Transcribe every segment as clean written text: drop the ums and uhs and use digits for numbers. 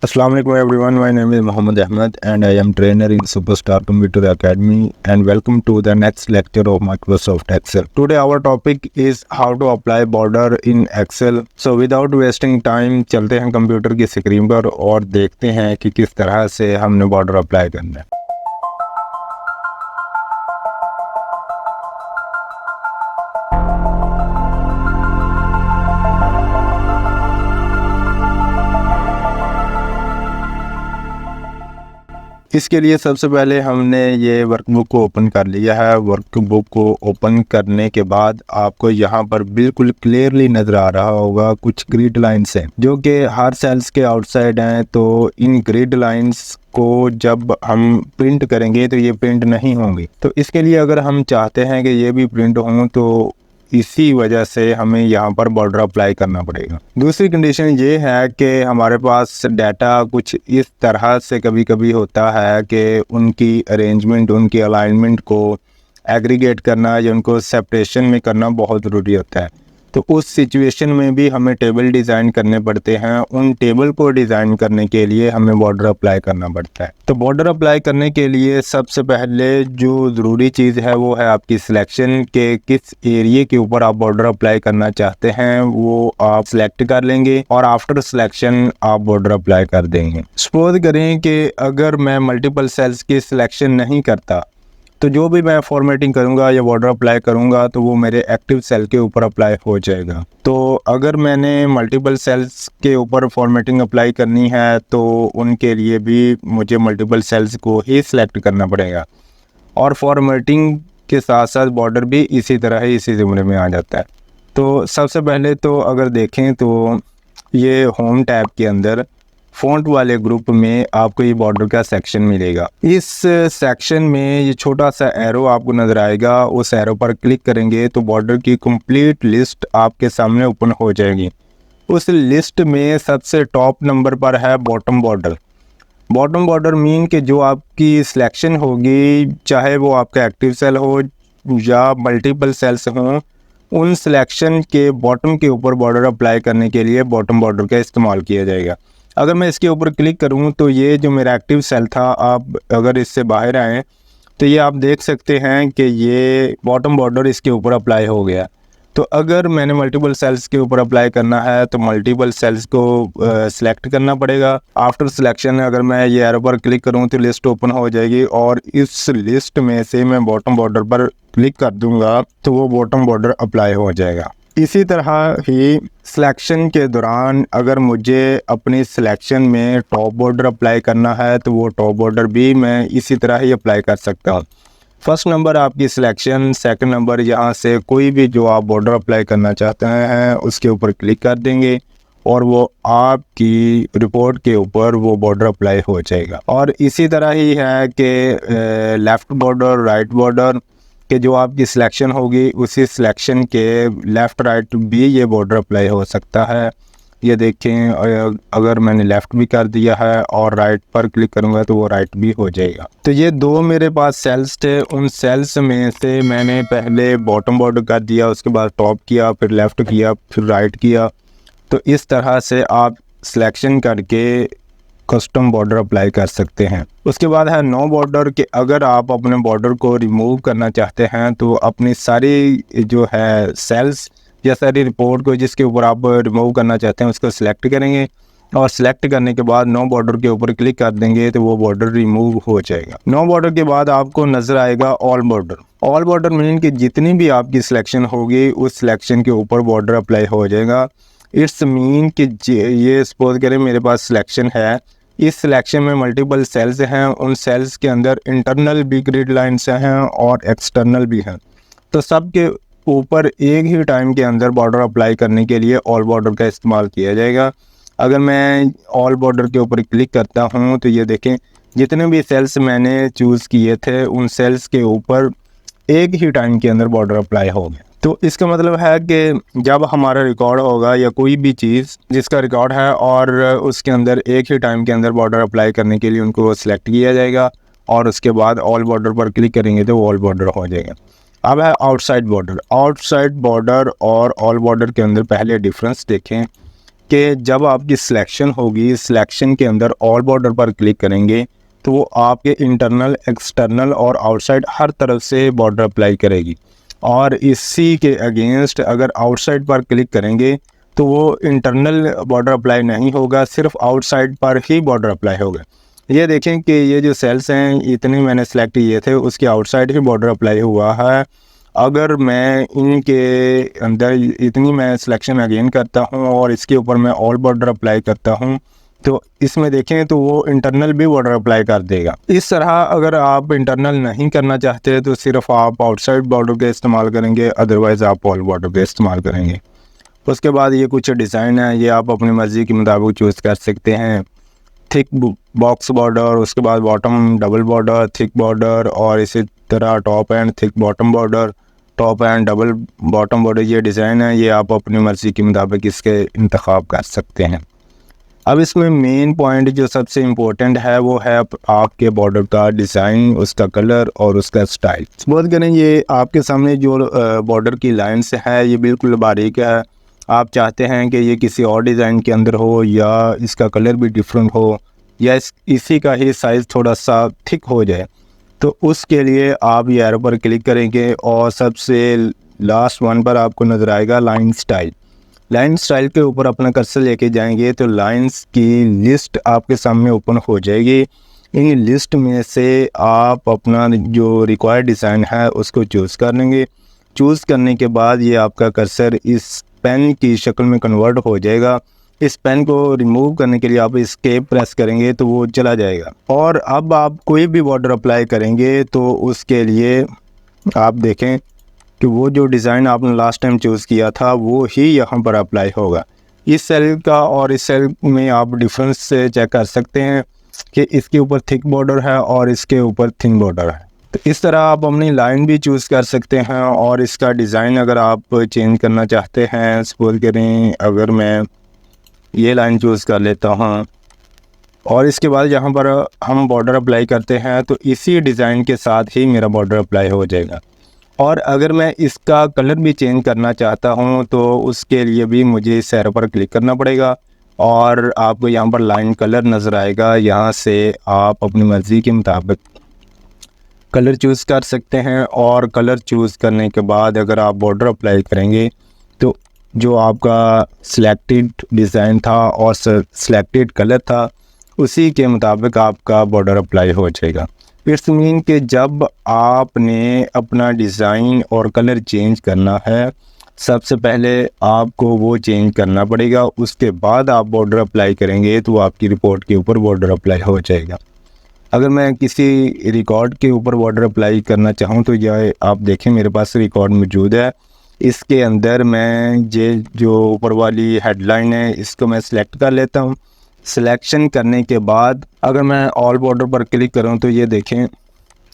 Assalamu alaikum everyone. My name is Muhammad Ahmed and I am trainer in Superstar Computer Academy and welcome to the next lecture of Microsoft Excel. Today our topic is how to apply border in Excel. So without wasting time चलते हैं computer की screen पर और देखते हैं कि किस तरह से हमने बॉर्डर अप्लाई करना है। इसके लिए सबसे पहले हमने ये वर्कबुक को ओपन कर लिया है। वर्कबुक को ओपन करने के बाद आपको यहाँ पर बिल्कुल क्लियरली नज़र आ रहा होगा कुछ ग्रिड लाइंस हैं जो कि हर सेल्स के आउटसाइड हैं। तो इन ग्रिड लाइंस को जब हम प्रिंट करेंगे तो ये प्रिंट नहीं होंगी। तो इसके लिए अगर हम चाहते हैं कि ये भी प्रिंट हों तो इसी वजह से हमें यहाँ पर बॉर्डर अप्लाई करना पड़ेगा। दूसरी कंडीशन ये है कि हमारे पास डाटा कुछ इस तरह से कभी कभी होता है कि उनकी अरेंजमेंट, उनकी अलाइनमेंट को एग्रीगेट करना या उनको सेपरेशन में करना बहुत ज़रूरी होता है। तो उस सिचुएशन में भी हमें टेबल डिज़ाइन करने पड़ते हैं। उन टेबल को डिज़ाइन करने के लिए हमें बॉर्डर अप्लाई करना पड़ता है। तो बॉर्डर अप्लाई करने के लिए सबसे पहले जो ज़रूरी चीज़ है वो है आपकी सिलेक्शन के किस एरिया के ऊपर आप बॉर्डर अप्लाई करना चाहते हैं वो आप सिलेक्ट कर लेंगे और आफ्टर सिलेक्शन आप बॉर्डर अप्लाई कर देंगे। सपोज करें कि अगर मैं मल्टीपल सेल्स की सिलेक्शन नहीं करता तो जो भी मैं फॉर्मेटिंग करूंगा या बॉर्डर अप्लाई करूंगा तो वो मेरे एक्टिव सेल के ऊपर अप्लाई हो जाएगा। तो अगर मैंने मल्टीपल सेल्स के ऊपर फॉर्मेटिंग अप्लाई करनी है तो उनके लिए भी मुझे मल्टीपल सेल्स को ही सिलेक्ट करना पड़ेगा और फॉर्मेटिंग के साथ साथ बॉर्डर भी इसी तरह ही इसी ज़मरे में आ जाता है। तो सबसे पहले तो अगर देखें तो ये होम टैब के अंदर फ़ॉन्ट वाले ग्रुप में आपको ये बॉर्डर का सेक्शन मिलेगा। इस सेक्शन में ये छोटा सा एरो आपको नज़र आएगा, उस एरो पर क्लिक करेंगे तो बॉर्डर की कंप्लीट लिस्ट आपके सामने ओपन हो जाएगी। उस लिस्ट में सबसे टॉप नंबर पर है bottom border. Bottom border mean कि जो आपकी सिलेक्शन होगी, चाहे वो आपका एक्टिव सेल हो या मल्टीपल सेल्स हों, उन सिलेक्शन के बॉटम के ऊपर बॉर्डर अप्लाई करने के लिए बॉटम बॉर्डर का इस्तेमाल किया जाएगा। अगर मैं इसके ऊपर क्लिक करूं तो ये जो मेरा एक्टिव सेल था, आप अगर इससे बाहर आएँ तो ये आप देख सकते हैं कि ये बॉटम बॉर्डर इसके ऊपर अप्लाई हो गया। तो अगर मैंने मल्टीपल सेल्स के ऊपर अप्लाई करना है तो मल्टीपल सेल्स को सिलेक्ट करना पड़ेगा। आफ्टर सिलेक्शन अगर मैं ये एरो पर क्लिक करूं तो लिस्ट ओपन हो जाएगी और इस लिस्ट में से मैं बॉटम बॉर्डर पर क्लिक कर दूंगा तो वो बॉटम बॉर्डर अप्लाई हो जाएगा। इसी तरह ही सिलेक्शन के दौरान अगर मुझे अपनी सिलेक्शन में टॉप बॉर्डर अप्लाई करना है तो वो टॉप बॉर्डर भी मैं इसी तरह ही अप्लाई कर सकता हूँ। फर्स्ट नंबर आपकी सिलेक्शन, सेकंड नंबर यहाँ से कोई भी जो आप बॉर्डर अप्लाई करना चाहते हैं उसके ऊपर क्लिक कर देंगे और वो आपकी रिपोर्ट के ऊपर वो बॉर्डर अप्लाई हो जाएगा। और इसी तरह ही है कि लेफ़्ट बॉर्डर, राइट बॉर्डर कि जो आपकी सिलेक्शन होगी उसी सिलेक्शन के लेफ़्ट राइट भी ये बॉर्डर अप्लाई हो सकता है। ये देखें, अगर मैंने लेफ़्ट भी कर दिया है और राइट पर क्लिक करूँगा तो वो राइट भी हो जाएगा। तो ये दो मेरे पास सेल्स थे, उन सेल्स में से मैंने पहले बॉटम बॉर्डर कर दिया, उसके बाद टॉप किया, फिर लेफ़्ट किया, फिर राइट किया। तो इस तरह से आप सिलेक्शन करके कस्टम बॉर्डर अप्लाई कर सकते हैं। उसके बाद है नो बॉर्डर कि अगर आप अपने बॉर्डर को रिमूव करना चाहते हैं तो अपनी सारी जो है सेल्स या सारी रिपोर्ट को जिसके ऊपर आप रिमूव करना चाहते हैं उसको सिलेक्ट करेंगे और सिलेक्ट करने के बाद नो बॉर्डर के ऊपर क्लिक कर देंगे तो वो बॉर्डर रिमूव हो जाएगा। नो बॉर्डर के बाद आपको नज़र आएगा all border. All border mean कि जितनी भी आपकी सिलेक्शन होगी उस सिलेक्शन के ऊपर बॉर्डर अप्लाई हो जाएगा। इट्स मीन कि ये सपोज करें मेरे पास सिलेक्शन है, इस सिलेक्शन में मल्टीपल सेल्स हैं, उन सेल्स के अंदर इंटरनल भी ग्रिड लाइन्स हैं और एक्सटर्नल भी हैं। तो सब के ऊपर एक ही टाइम के अंदर बॉर्डर अप्लाई करने के लिए ऑल बॉर्डर का इस्तेमाल किया जाएगा। अगर मैं ऑल बॉर्डर के ऊपर क्लिक करता हूं तो ये देखें जितने भी सेल्स मैंने चूज़ किए थे उन सेल्स के ऊपर एक ही टाइम के अंदर बॉर्डर अप्लाई हो गया। तो इसका मतलब है कि जब हमारा रिकॉर्ड होगा या कोई भी चीज़ जिसका रिकॉर्ड है और उसके अंदर एक ही टाइम के अंदर बॉर्डर अप्लाई करने के लिए उनको सिलेक्ट किया जाएगा और उसके बाद ऑल बॉर्डर पर क्लिक करेंगे तो ऑल बॉर्डर हो जाएगा। अब है आउटसाइड बॉर्डर। आउटसाइड बॉर्डर और ऑल बॉर्डर के अंदर पहले डिफरेंस देखें कि जब आपकी सिलेक्शन होगी, सिलेक्शन के अंदर ऑल बॉर्डर पर क्लिक करेंगे तो वो आपके इंटरनल, एक्सटर्नल और आउटसाइड हर तरफ से बॉर्डर अप्लाई करेगी। और इसी के अगेंस्ट अगर आउटसाइड पर क्लिक करेंगे तो वो इंटरनल बॉर्डर अप्लाई नहीं होगा, सिर्फ आउटसाइड पर ही बॉर्डर अप्लाई होगा। ये देखें कि ये जो सेल्स हैं इतने मैंने सेलेक्ट किए थे, उसके आउटसाइड ही बॉर्डर अप्लाई हुआ है। अगर मैं इनके अंदर इतनी मैं सिलेक्शन अगेन करता हूँ और इसके ऊपर मैं ऑल बॉर्डर अप्लाई करता हूँ तो इसमें देखें तो वो इंटरनल भी बॉर्डर अप्लाई कर देगा। इस तरह अगर आप इंटरनल नहीं करना चाहते तो सिर्फ आप आउटसाइड बॉर्डर का इस्तेमाल करेंगे, अदरवाइज़ आप ऑल बॉर्डर का इस्तेमाल करेंगे। उसके बाद ये कुछ डिज़ाइन है, ये आप अपनी मर्ज़ी के मुताबिक चूज़ कर सकते हैं। थिक बॉक्स बॉर्डर, उसके बाद bottom double border, thick border, और इसी तरह top and thick bottom border, top and double bottom border. ये डिज़ाइन है, ये आप अपनी मर्ज़ी के मुताबिक इसके इंतखाब कर सकते हैं। अब इसमें मेन पॉइंट जो सबसे इम्पोर्टेंट है वो है आपके बॉर्डर का डिज़ाइन, उसका कलर और उसका स्टाइल। सपोज करें ये आपके सामने जो बॉर्डर की लाइन्स है ये बिल्कुल बारीक है, आप चाहते हैं कि ये किसी और डिज़ाइन के अंदर हो या इसका कलर भी डिफरेंट हो या इसी का ही साइज़ थोड़ा सा थिक हो जाए, तो उसके लिए आप ये एरो पर क्लिक करेंगे और सबसे लास्ट वन पर आपको नज़र आएगा लाइन स्टाइल। लाइन स्टाइल के ऊपर अपना कर्सर लेके जाएंगे तो लाइंस की लिस्ट आपके सामने ओपन हो जाएगी। इन लिस्ट में से आप अपना जो रिक्वायर्ड डिज़ाइन है उसको चूज़ कर लेंगे। चूज़ करने के बाद ये आपका कर्सर इस पेन की शक्ल में कन्वर्ट हो जाएगा। इस पेन को रिमूव करने के लिए आप एस्केप प्रेस करेंगे तो वो चला जाएगा। और अब आप कोई भी बॉर्डर अप्लाई करेंगे तो उसके लिए आप देखें कि वो जो डिज़ाइन आपने लास्ट टाइम चूज़ किया था वो ही यहाँ पर अप्लाई होगा। इस सेल का और इस सेल में आप डिफरेंस से चेक कर सकते हैं कि इसके ऊपर थिक बॉर्डर है और इसके ऊपर थिन बॉर्डर है। तो इस तरह आप अपनी लाइन भी चूज़ कर सकते हैं और इसका डिज़ाइन अगर आप चेंज करना चाहते हैं, सपोज करें अगर मैं ये लाइन चूज़ कर लेता हूँ और इसके बाद यहाँ पर हम बॉर्डर अप्लाई करते हैं तो इसी डिज़ाइन के साथ ही मेरा बॉर्डर अप्लाई हो जाएगा। और अगर मैं इसका कलर भी चेंज करना चाहता हूं तो उसके लिए भी मुझे इस एरो पर क्लिक करना पड़ेगा और आपको यहां पर लाइन कलर नज़र आएगा। यहां से आप अपनी मर्ज़ी के मुताबिक कलर चूज़ कर सकते हैं और कलर चूज़ करने के बाद अगर आप बॉर्डर अप्लाई करेंगे तो जो आपका सिलेक्टेड डिज़ाइन था और सिलेक्टेड कलर था उसी के मुताबिक आपका बॉर्डर अप्लाई हो जाएगा। इट्स मीन कि जब आपने अपना डिज़ाइन और कलर चेंज करना है सबसे पहले आपको वो चेंज करना पड़ेगा, उसके बाद आप बॉर्डर अप्लाई करेंगे तो आपकी रिपोर्ट के ऊपर बॉर्डर अप्लाई हो जाएगा। अगर मैं किसी रिकॉर्ड के ऊपर बॉर्डर अप्लाई करना चाहूँ तो यह आप देखें मेरे पास रिकॉर्ड मौजूद है। इसके अंदर मैं ये जो ऊपर वाली हेडलाइन है इसको मैं सिलेक्ट कर लेता हूँ। सिलेक्शन करने के बाद अगर मैं ऑल बॉर्डर पर क्लिक करूं तो ये देखें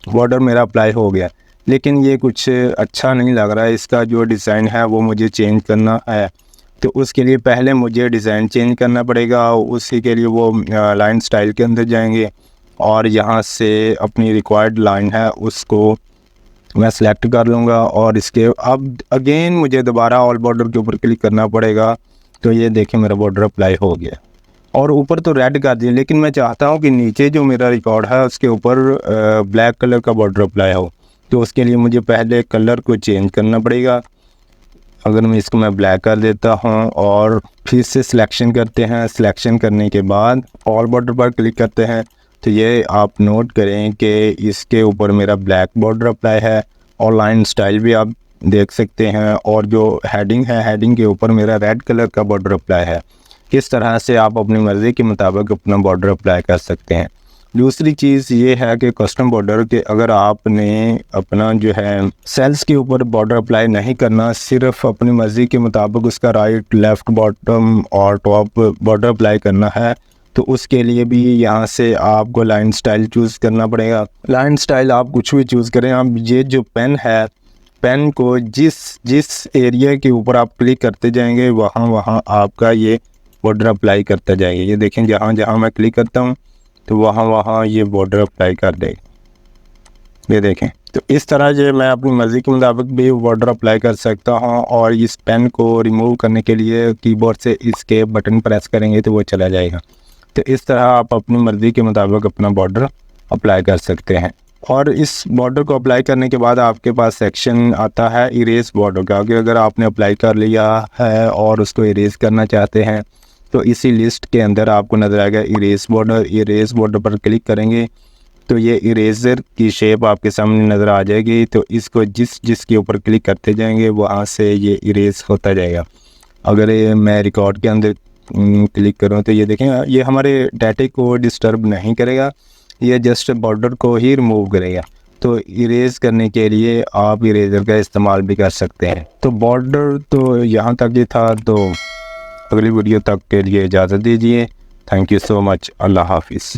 बॉर्डर मेरा अप्लाई हो गया, लेकिन ये कुछ अच्छा नहीं लग रहा है। इसका जो डिज़ाइन है वो मुझे चेंज करना है तो उसके लिए पहले मुझे डिज़ाइन चेंज करना पड़ेगा। उसी के लिए वो लाइन स्टाइल के अंदर जाएंगे और यहाँ से अपनी रिक्वायर्ड लाइन है उसको मैं सिलेक्ट कर लूँगा और इसके अब अगेन मुझे दोबारा ऑल बॉर्डर के ऊपर क्लिक करना पड़ेगा। तो ये देखें मेरा बॉर्डर अप्लाई हो गया और ऊपर तो रेड कर दिया, लेकिन मैं चाहता हूँ कि नीचे जो मेरा रिकॉर्ड है उसके ऊपर ब्लैक कलर का बॉर्डर अप्लाई हो। तो उसके लिए मुझे पहले कलर को चेंज करना पड़ेगा। अगर मैं इसको मैं ब्लैक कर देता हूँ और फिर से सिलेक्शन करते हैं, सिलेक्शन करने के बाद ऑल बॉर्डर पर क्लिक करते हैं तो ये आप नोट करें कि इसके ऊपर मेरा ब्लैक बॉर्डर अप्लाई है और लाइन स्टाइल भी आप देख सकते हैं और जो हेडिंग है हेडिंग के ऊपर मेरा रेड कलर का बॉर्डर अप्लाई है। किस तरह से आप अपनी मर्ज़ी के मुताबिक अपना बॉर्डर अप्लाई कर सकते हैं। दूसरी चीज़ ये है कि कस्टम बॉर्डर के अगर आपने अपना जो है सेल्स के ऊपर बॉर्डर अप्लाई नहीं करना, सिर्फ अपनी मर्ज़ी के मुताबिक उसका राइट, लेफ़्ट, बॉटम और टॉप बॉर्डर अप्लाई करना है तो उसके लिए भी यहाँ से आपको लाइन स्टाइल चूज़ करना पड़ेगा। लाइन स्टाइल आप कुछ भी चूज़ करें, आप ये जो पेन है पेन को जिस एरिया के ऊपर आप क्लिक करते जाएंगे वहाँ आपका ये बॉर्डर अप्लाई करता जाएगा। ये देखें जहाँ जहाँ मैं क्लिक करता हूँ तो वहाँ ये बॉर्डर अप्लाई कर देगा। ये देखें तो इस तरह जो मैं अपनी मर्ज़ी के मुताबिक भी बॉर्डर अप्लाई कर सकता हूँ। और इस पेन को रिमूव करने के लिए कीबोर्ड से इसके बटन प्रेस करेंगे तो वो चला जाएगा। तो इस तरह आप अपनी मर्ज़ी के मुताबिक अपना बॉर्डर अप्लाई कर सकते हैं। और इस बॉर्डर को अप्लाई करने के बाद आपके पास सेक्शन आता है इरेज बॉर्डर का, कि अगर आपने अप्लाई कर लिया है और उसको इरेज करना चाहते हैं तो इसी लिस्ट के अंदर आपको नज़र आएगा इरेज बॉर्डर। इरेज बॉर्डर पर क्लिक करेंगे तो ये इरेज़र की शेप आपके सामने नज़र आ जाएगी। तो इसको जिसके ऊपर क्लिक करते जाएंगे वहाँ से ये इरेज होता जाएगा। अगर ये मैं रिकॉर्ड के अंदर क्लिक करूँ तो ये देखें, ये हमारे डाटे को डिस्टर्ब नहीं करेगा, ये जस्ट बॉर्डर को ही रिमूव करेगा। तो इरेज करने के लिए आप इरेज़र का इस्तेमाल भी कर सकते हैं। तो बॉर्डर तो यहाँ तक ही था, तो अगली वीडियो तक के लिए इजाज़त दीजिए। Thank you so much. Allah हाफिज़।